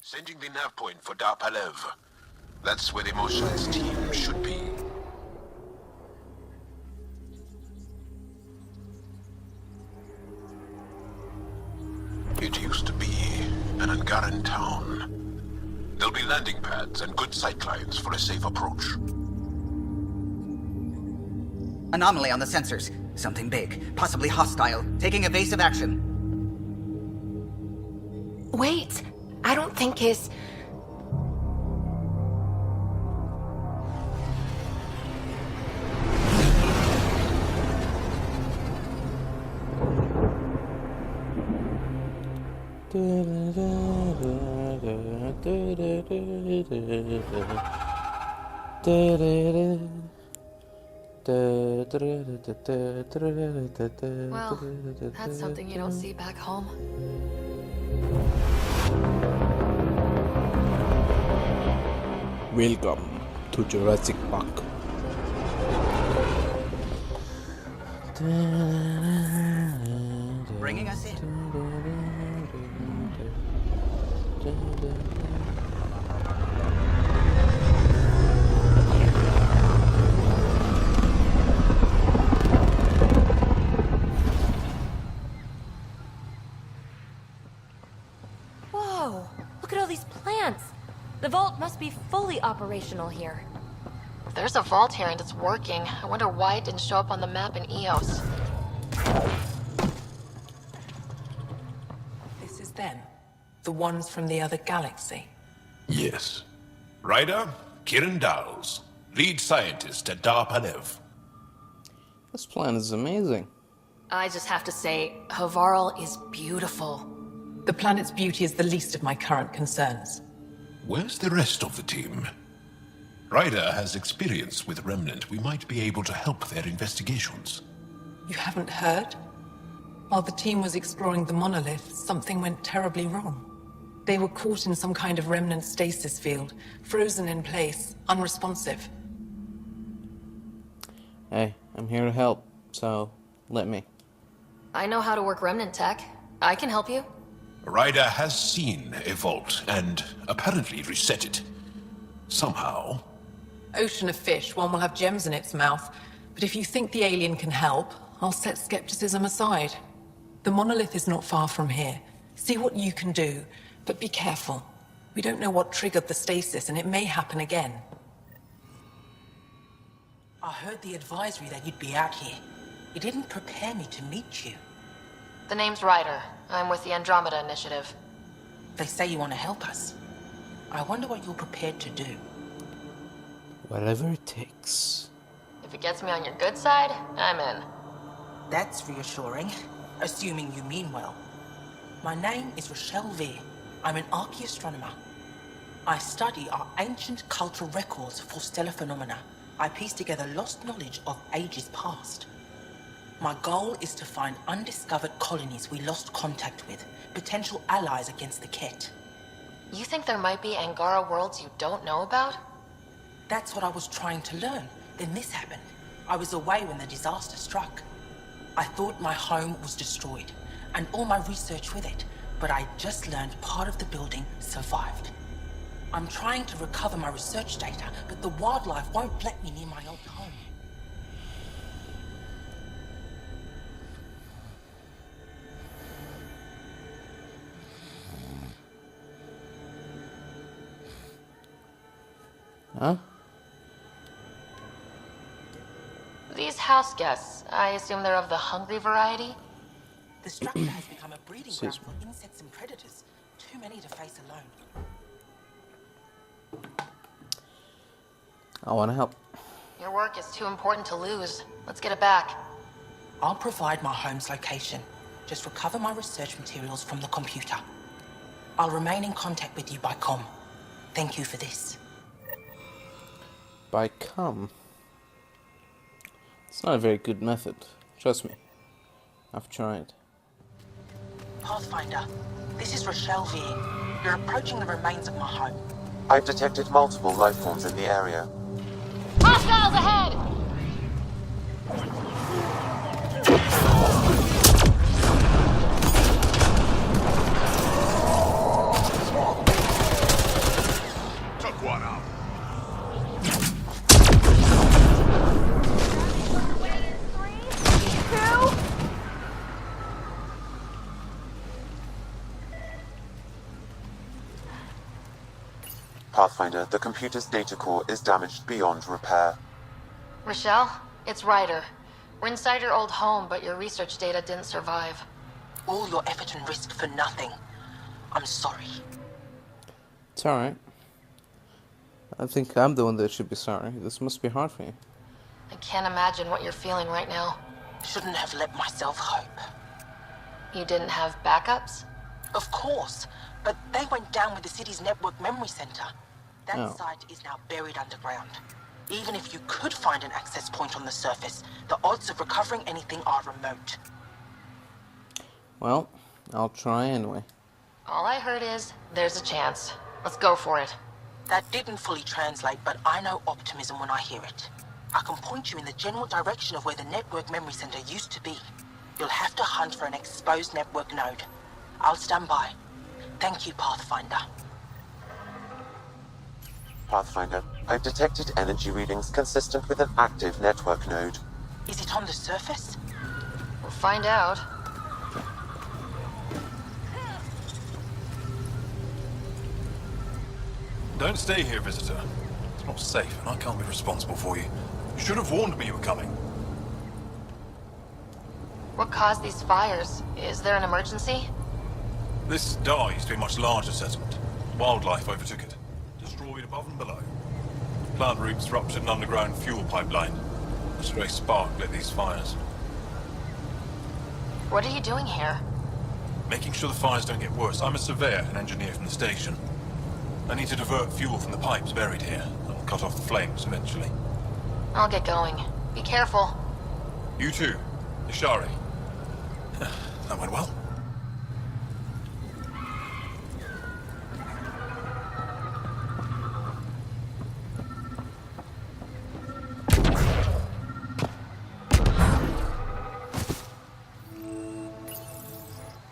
Sending the nav point for Darpalev. That's where the Emotions team should be. It used to be an Angaran town. There'll be landing pads and good sightlines for a safe approach. Anomaly on the sensors. Something big, possibly hostile, taking evasive action. Wait, I don't think his... Well, that's something you don't see back home. Welcome to Jurassic Park. Bringing us in. Whoa, look at all these plants. The vault must be fully operational here. If there's a vault here and it's working, I wonder why it didn't show up on the map in EOS. This is them. The ones from the other galaxy. Yes. Ryder, Kiran Dowles, lead scientist at Darpalev. This planet is amazing. I just have to say, Havarl is beautiful. The planet's beauty is the least of my current concerns. Where's the rest of the team? Ryder has experience with Remnant. We might be able to help their investigations. You haven't heard? While the team was exploring the monolith, something went terribly wrong. They were caught in some kind of remnant stasis field, frozen in place, unresponsive. Hey, I'm here to help, so let me. I know how to work remnant tech. I can help you. Ryder has seen a vault and apparently reset it. Somehow. Ocean of fish, one will have gems in its mouth. But if you think the alien can help, I'll set skepticism aside. The monolith is not far from here. See what you can do, but be careful. We don't know what triggered the stasis, and it may happen again. I heard the advisory that you'd be out here. It didn't prepare me to meet you. The name's Ryder. I'm with the Andromeda initiative. They say you want to help us. I wonder what you're prepared to do. Whatever it takes. If it gets me on your good side, I'm in. That's reassuring, assuming you mean well. My name is Rochelle Veer. I'm an archaeoastronomer. I study our ancient cultural records for stellar phenomena. I piece together lost knowledge of ages past. My goal is to find undiscovered colonies we lost contact with, potential allies against the Ket. You think there might be Angara worlds you don't know about? That's what I was trying to learn. Then this happened. I was away when the disaster struck. I thought my home was destroyed, and all my research with it, but I just learned part of the building survived. I'm trying to recover my research data, but the wildlife won't let me near my old home. Huh? These house guests, I assume they're of the hungry variety? The structure has become a breeding ground Excuse me. for insects and predators. Too many to face alone. I want to help. Your work is too important to lose. Let's get it back. I'll provide my home's location. Just recover my research materials from the computer. I'll remain in contact with you by comm. Thank you for this. By come. It's not a very good method. Trust me. I've tried. Pathfinder, this is Rochelle Veer. You're approaching the remains of my home. I've detected multiple life forms in the area. Hostiles ahead! Pathfinder, the computer's data core is damaged beyond repair. Rochelle, it's Ryder. We're inside your old home, but your research data didn't survive. All your effort and risk for nothing. I'm sorry. It's alright. I think I'm the one that should be sorry. This must be hard for you. I can't imagine what you're feeling right now. Shouldn't have let myself hope. You didn't have backups? Of course, but they went down with the city's network memory center. That Oh. site is now buried underground. Even if you could find an access point on the surface, the odds of recovering anything are remote. Well, I'll try anyway. All I heard is, there's a chance. Let's go for it. That didn't fully translate, but I know optimism when I hear it. I can point you in the general direction of where the network memory center used to be. You'll have to hunt for an exposed network node. I'll stand by. Thank you, Pathfinder. Pathfinder, I've detected energy readings consistent with an active network node. Is it on the surface? We'll find out. Don't stay here, visitor. It's not safe, and I can't be responsible for you. You should have warned me you were coming. What caused these fires? Is there an emergency? This star used to be a much larger settlement. Wildlife overtook it, destroyed above and below. Plant roots ruptured an underground fuel pipeline. A stray spark lit these fires. What are you doing here? Making sure the fires don't get worse. I'm a surveyor and engineer from the station. I need to divert fuel from the pipes buried here. That'll cut off the flames eventually. I'll get going. Be careful. You too, Ishari. That went well.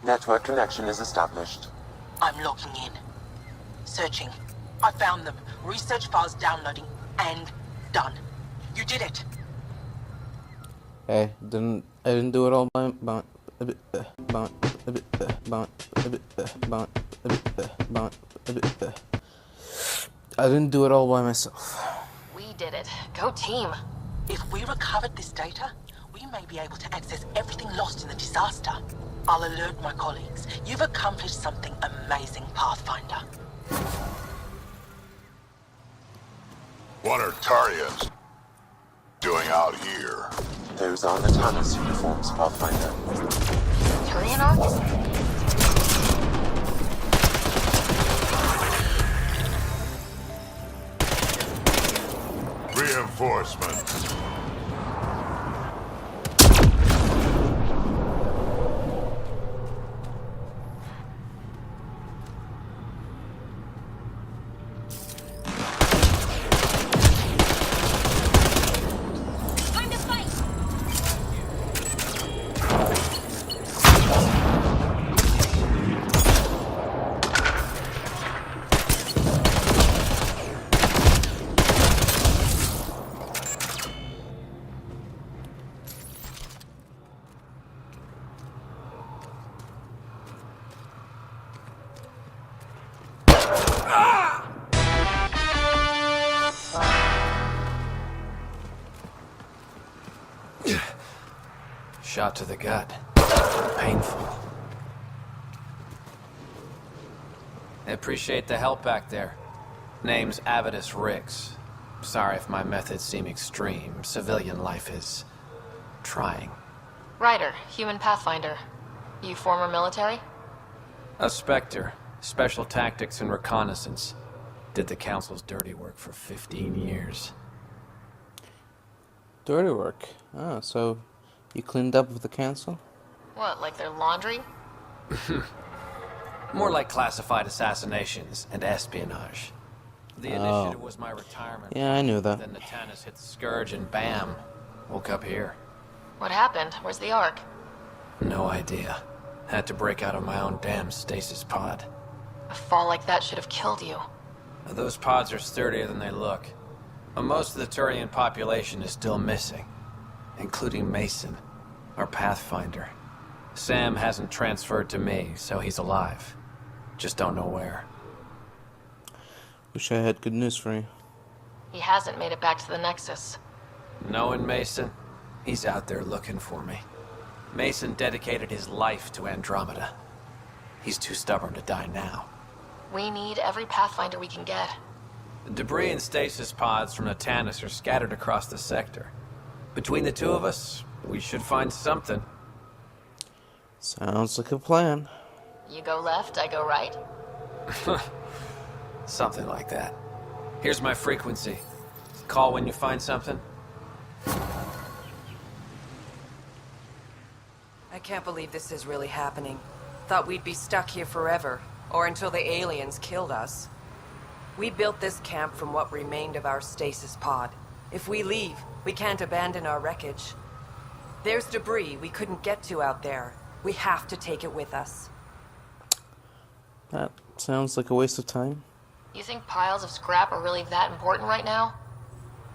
Network connection is established. I'm logging in. Searching. I found them. Research files downloading. And done. You did it. I didn't do it all by I didn't do it all by myself. We did it. Go team. If we recovered this data, we may be able to access everything lost in the disaster. I'll alert my colleagues. You've accomplished something amazing, Pathfinder. What are Tarians doing out here? Those are Natana's uniforms, Pathfinder. Turian arcs? Reinforcements. Time to fight! Shot to the gut. Painful. I appreciate the help back there. Name's Avidus Rix. Sorry if my methods seem extreme. Civilian life is trying. Ryder, human pathfinder. You former military? A Spectre. Special tactics and reconnaissance. Did the Council's dirty work for 15 years. Dirty work. Ah, so you cleaned up with the council? What, like their laundry? More like classified assassinations and espionage. The initiative was my retirement. Yeah, I knew that. Then Natana's hit the Scourge and bam, woke up here. What happened? Where's the Ark? No idea. Had to break out of my own damn stasis pod. A fall like that should have killed you. Those pods are sturdier than they look. But most of the Turian population is still missing, including Mason, our Pathfinder. Sam hasn't transferred to me, so he's alive. Just don't know where. Wish I had good news for you. He hasn't made it back to the Nexus. Knowing Mason, he's out there looking for me. Mason dedicated his life to Andromeda. He's too stubborn to die now. We need every Pathfinder we can get. The debris and stasis pods from the Tannis are scattered across the sector. Between the two of us, we should find something. Sounds like a plan. You go left, I go right. Something like that. Here's my frequency. Call when you find something. I can't believe this is really happening. Thought we'd be stuck here forever, or until the aliens killed us. We built this camp from what remained of our stasis pod. If we leave, we can't abandon our wreckage. There's debris we couldn't get to out there. We have to take it with us. That sounds like a waste of time. You think piles of scrap are really that important right now?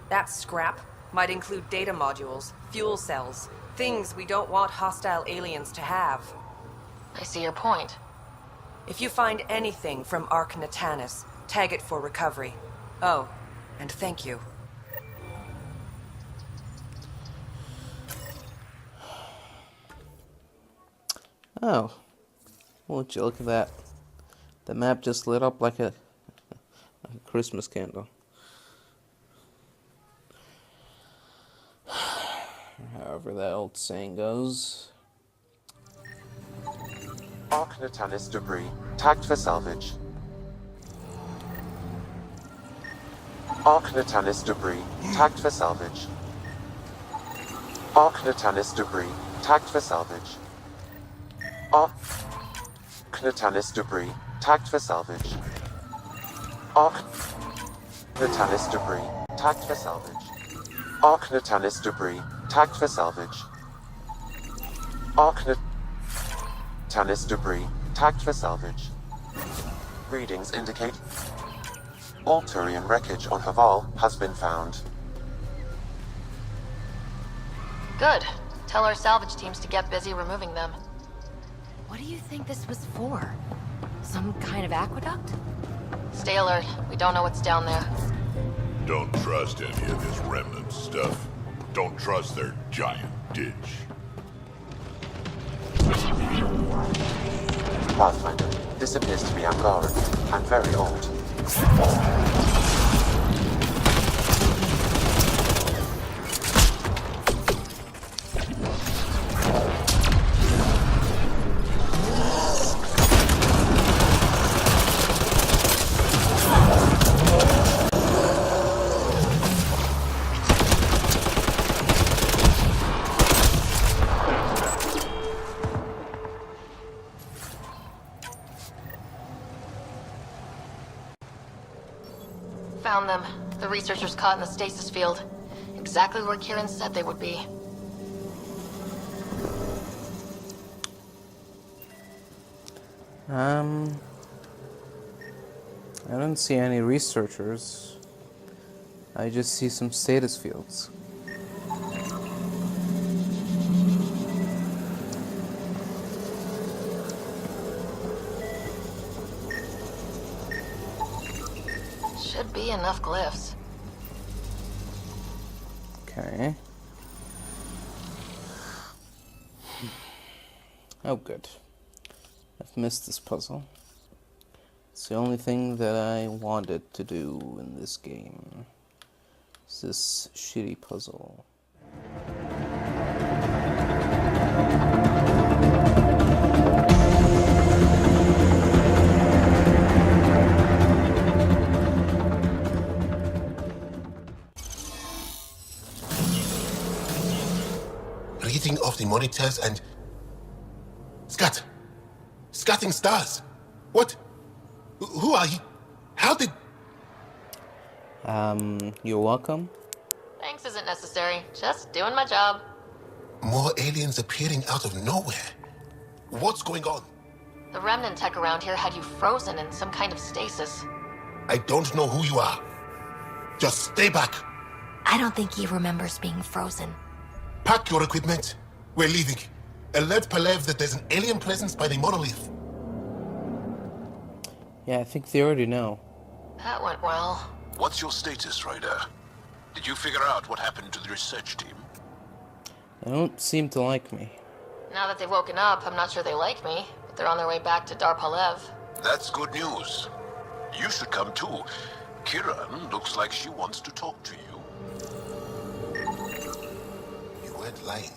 That scrap might include data modules, fuel cells, things we don't want hostile aliens to have. I see your point. If you find anything from Ark Natanis, tag it for recovery. Oh, and thank you. Oh. Would you look at that? The map just lit up like a Christmas candle. However that old saying goes. Ark Natanis debris, tagged for salvage. Ark Natanis debris, tagged for salvage. Ark Natanis debris, tagged for salvage. Ark Natanis debris, tagged for salvage. Ark Natanis debris, tagged for salvage. Ark Natanis debris, tagged for salvage. Ark Natanis debris, tagged for salvage. Readings indicate all Turian wreckage on Havarl has been found. Good. Tell our salvage teams to get busy removing them. What do you think this was for? Some kind of aqueduct? Stay alert. We don't know what's down there. Don't trust any of this remnant stuff. Don't trust their giant ditch. Pathfinder, this appears to be Angaran, and very old. Found them. The researchers caught in the stasis field. Exactly where Kieran said they would be. I don't see any researchers. I just see some status fields. Should be enough glyphs. Okay. Oh, good. I've missed this puzzle. It's the only thing that I wanted to do in this game. It's this shitty puzzle. Reading of the monitors and... Scatting stars! What? Who are you? How did... You're welcome. Thanks isn't necessary. Just doing my job. More aliens appearing out of nowhere. What's going on? The remnant tech around here had you frozen in some kind of stasis. I don't know who you are. Just stay back. I don't think he remembers being frozen. Pack your equipment. We're leaving. Alert Palev that there's an alien presence by the monolith. Yeah, I think they already know. That went well. What's your status, Ryder? Did you figure out what happened to the research team? They don't seem to like me. Now that they've woken up, I'm not sure they like me, but they're on their way back to Darpalev. That's good news. You should come too. Kiran looks like she wants to talk to you. You weren't lying.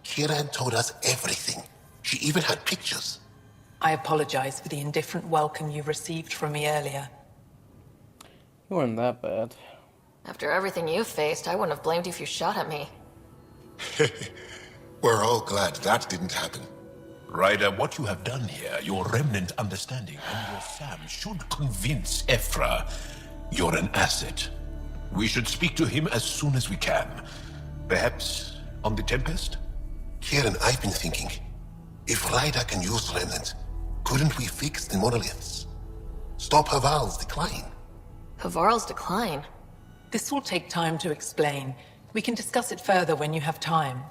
Kiran told us everything. She even had pictures. I apologize for the indifferent welcome you received from me earlier. You weren't that bad. After everything you've faced, I wouldn't have blamed you if you shot at me. We're all glad that didn't happen. Ryder, what you have done here, your remnant understanding and your fam should convince Ephra you're an asset. We should speak to him as soon as we can. Perhaps on the Tempest? Kieran, I've been thinking, if Ryder can use remnant, couldn't we fix the monoliths? Stop Havarl's decline? Havarl's decline? This will take time to explain. We can discuss it further when you have time.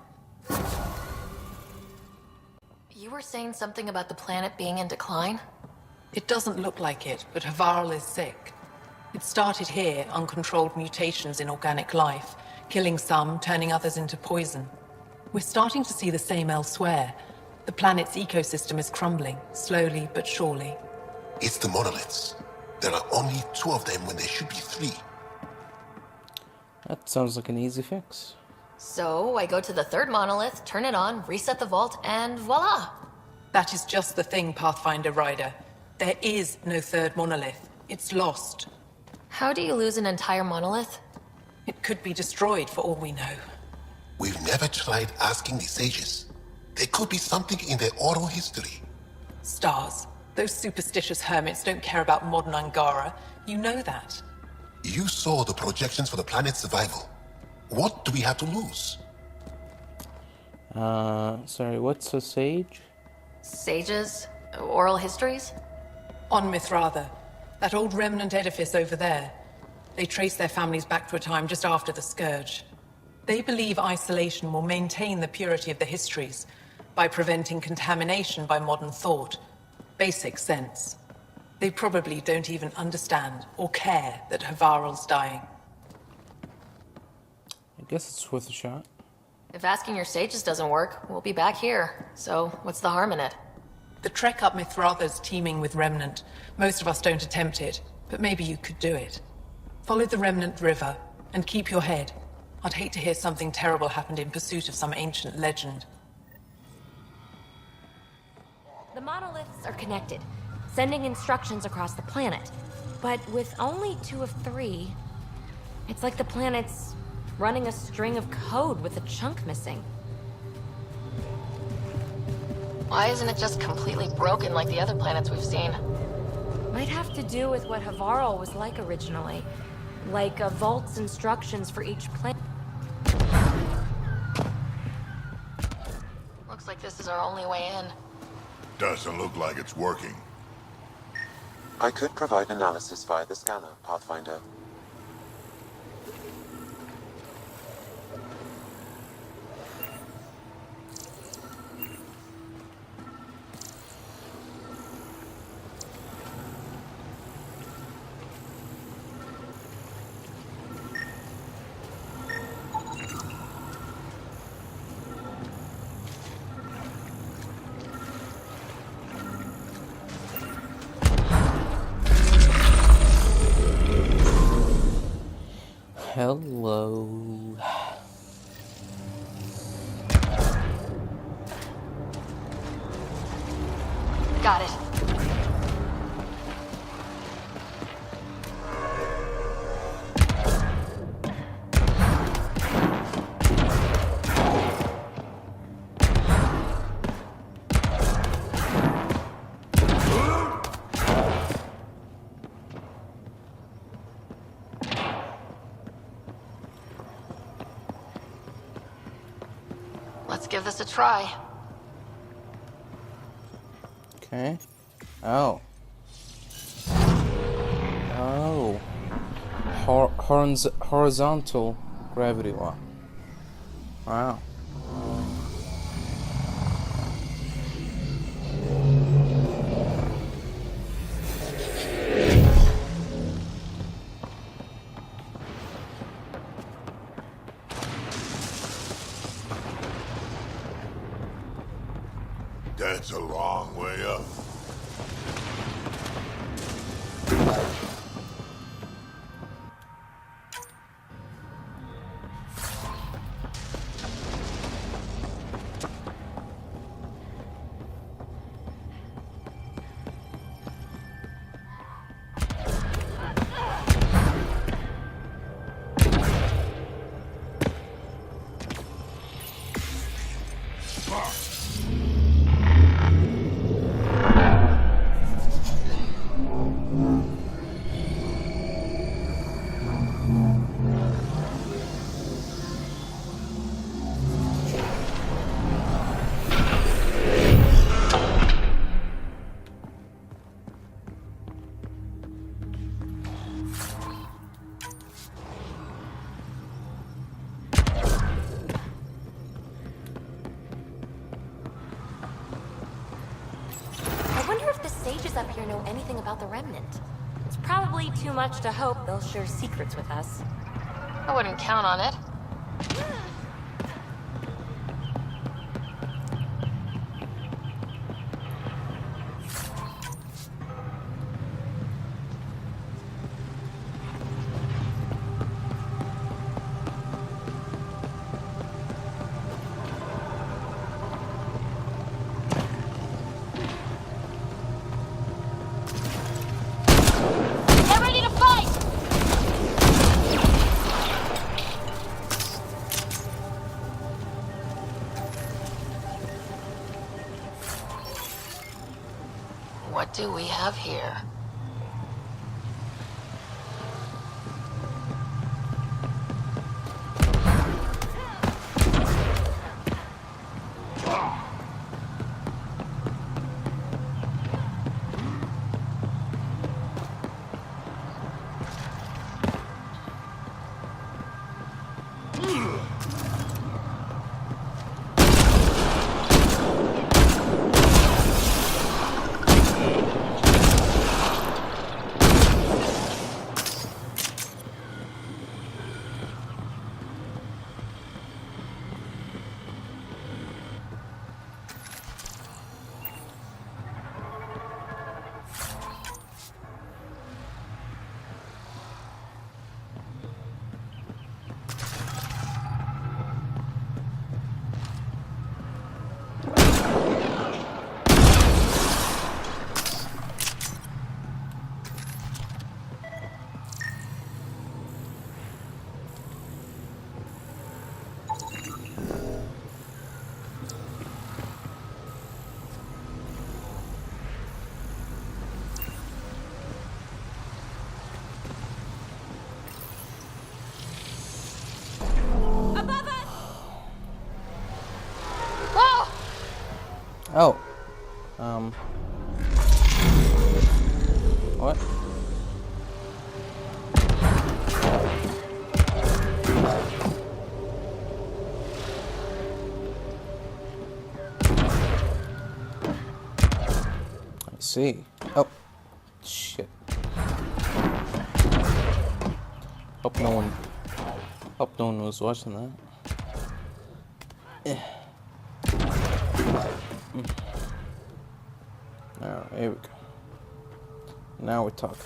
You were saying something about the planet being in decline? It doesn't look like it, but Havarl is sick. It started here, uncontrolled mutations in organic life, killing some, turning others into poison. We're starting to see the same elsewhere. The planet's ecosystem is crumbling, slowly but surely. It's the monoliths. There are only 2 of them when there should be 3. That sounds like an easy fix. So, I go to the 3rd monolith, turn it on, reset the vault, and voila! That is just the thing, Pathfinder Ryder. There is no 3rd monolith. It's lost. How do you lose an entire monolith? It could be destroyed for all we know. We've never tried asking the sages. There could be something in their oral history. Stars. Those superstitious hermits don't care about modern Angara. You know that. You saw the projections for the planet's survival. What do we have to lose? Sorry, what's a sage? Sages? Oral histories? On Mithratha. That old remnant edifice over there. They trace their families back to a time just after the Scourge. They believe isolation will maintain the purity of the histories by preventing contamination by modern thought. Basic sense. They probably don't even understand or care that Havarl's dying. I guess it's worth a shot. If asking your sages doesn't work, we'll be back here. So, what's the harm in it? The trek up Mithratha's teeming with Remnant. Most of us don't attempt it, but maybe you could do it. Follow the Remnant River, and keep your head. I'd hate to hear something terrible happened in pursuit of some ancient legend. The monoliths are connected, sending instructions across the planet. But with only 2 of 3, it's like the planet's running a string of code with a chunk missing. Why isn't it just completely broken like the other planets we've seen? Might have to do with what Havarl was like originally. Like a vault's instructions for each planet. Looks like this is our only way in. Doesn't look like it's working. I could provide analysis via the scanner, Pathfinder. Hello. Got it. Let's give this a try. Okay. Oh. Oh. Horizontal gravity lock. Wow. Pathfinder know anything about the Remnant? It's probably too much to hope they'll share secrets with us. I wouldn't count on it. Get ready to fight! What do we have here? Oh. What? I see. Oh. Shit. Hope no one was watching that. Alright, here we go. Now we're talking.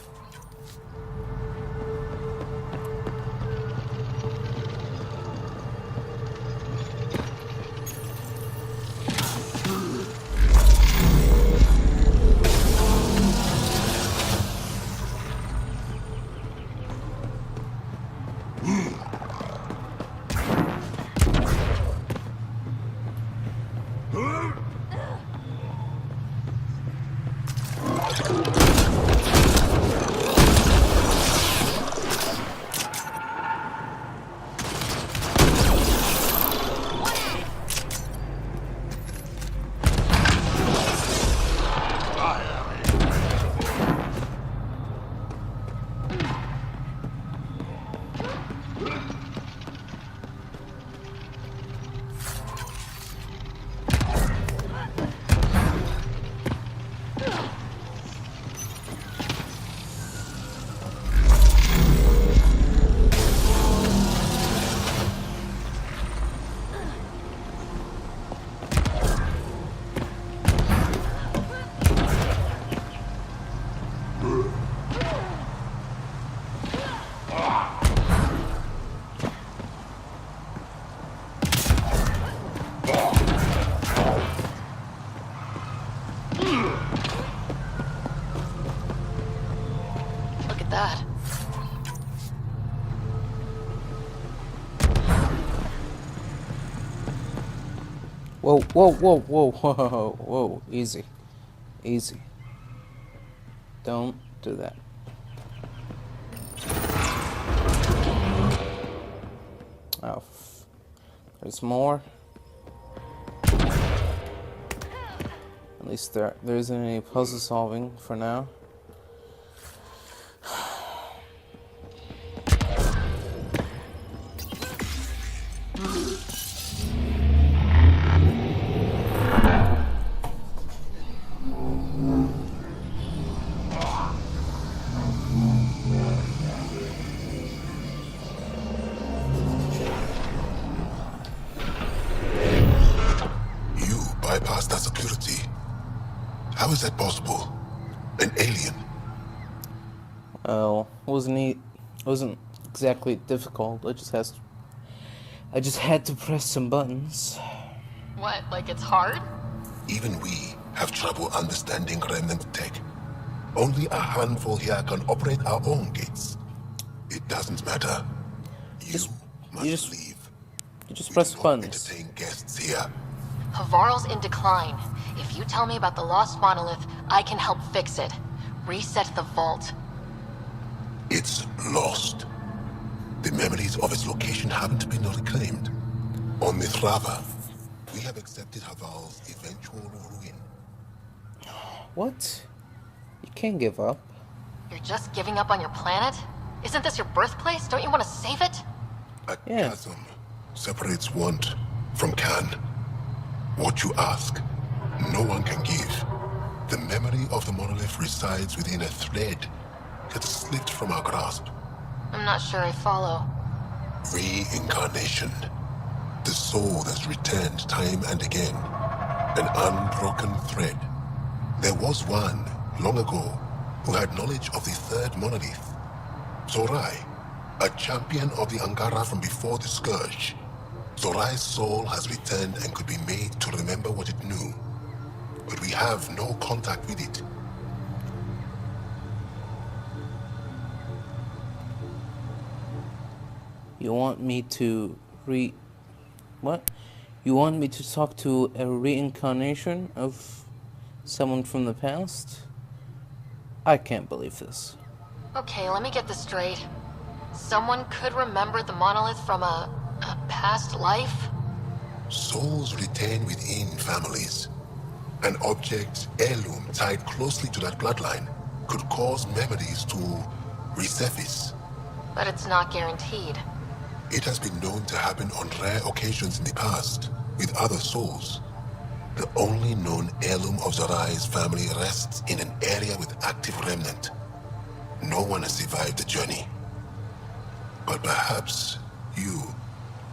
Whoa, whoa, whoa, whoa, whoa, whoa, easy. Easy. Don't do that. Oh, there's more. At least there isn't any puzzle solving for now. How is that possible? An alien? Oh, wasn't exactly difficult. I just had to press some buttons. What, like it's hard? Even we have trouble understanding remnant tech. Only a handful here can operate our own gates. It doesn't matter. You must leave. You just We press do not buttons. entertain guests here. Havarl's in decline. If you tell me about the lost monolith, I can help fix it. Reset the vault. It's lost. The memories of its location haven't been reclaimed. On Mithrava, we have accepted Havarl's eventual ruin. What? You can't give up. You're just giving up on your planet? Isn't this your birthplace? Don't you want to save it? A chasm separates want from can. What you ask, no one can give. The memory of the monolith resides within a thread that slipped from our grasp. I'm not sure I follow. Reincarnation. The soul that's returned time and again. An unbroken thread. There was one, long ago, who had knowledge of the third monolith. Zorai, a champion of the Angara from before the Scourge. Zorai's soul has returned and could be made to remember what it knew. But we have no contact with it. You want me to what? You want me to talk to a reincarnation of someone from the past? I can't believe this. Okay, let me get this straight. Someone could remember the monolith from a past life? Souls retain within families. An object, heirloom tied closely to that bloodline could cause memories to resurface. But it's not guaranteed. It has been known to happen on rare occasions in the past, with other souls. The only known heirloom of Zorai's family rests in an area with active remnant. No one has survived the journey. But perhaps you.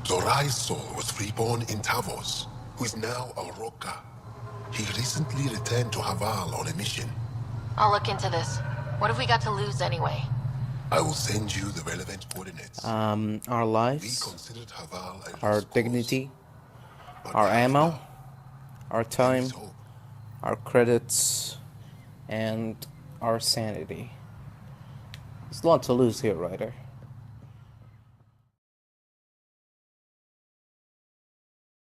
Zorai's soul was reborn in Tavos, who is now a Roka. He recently returned to Havarl on a mission. I'll look into this. What have we got to lose anyway? I will send you the relevant coordinates. Our lives, our dignity, our ammo, our time, our credits, and our sanity. There's a lot to lose here, Ryder.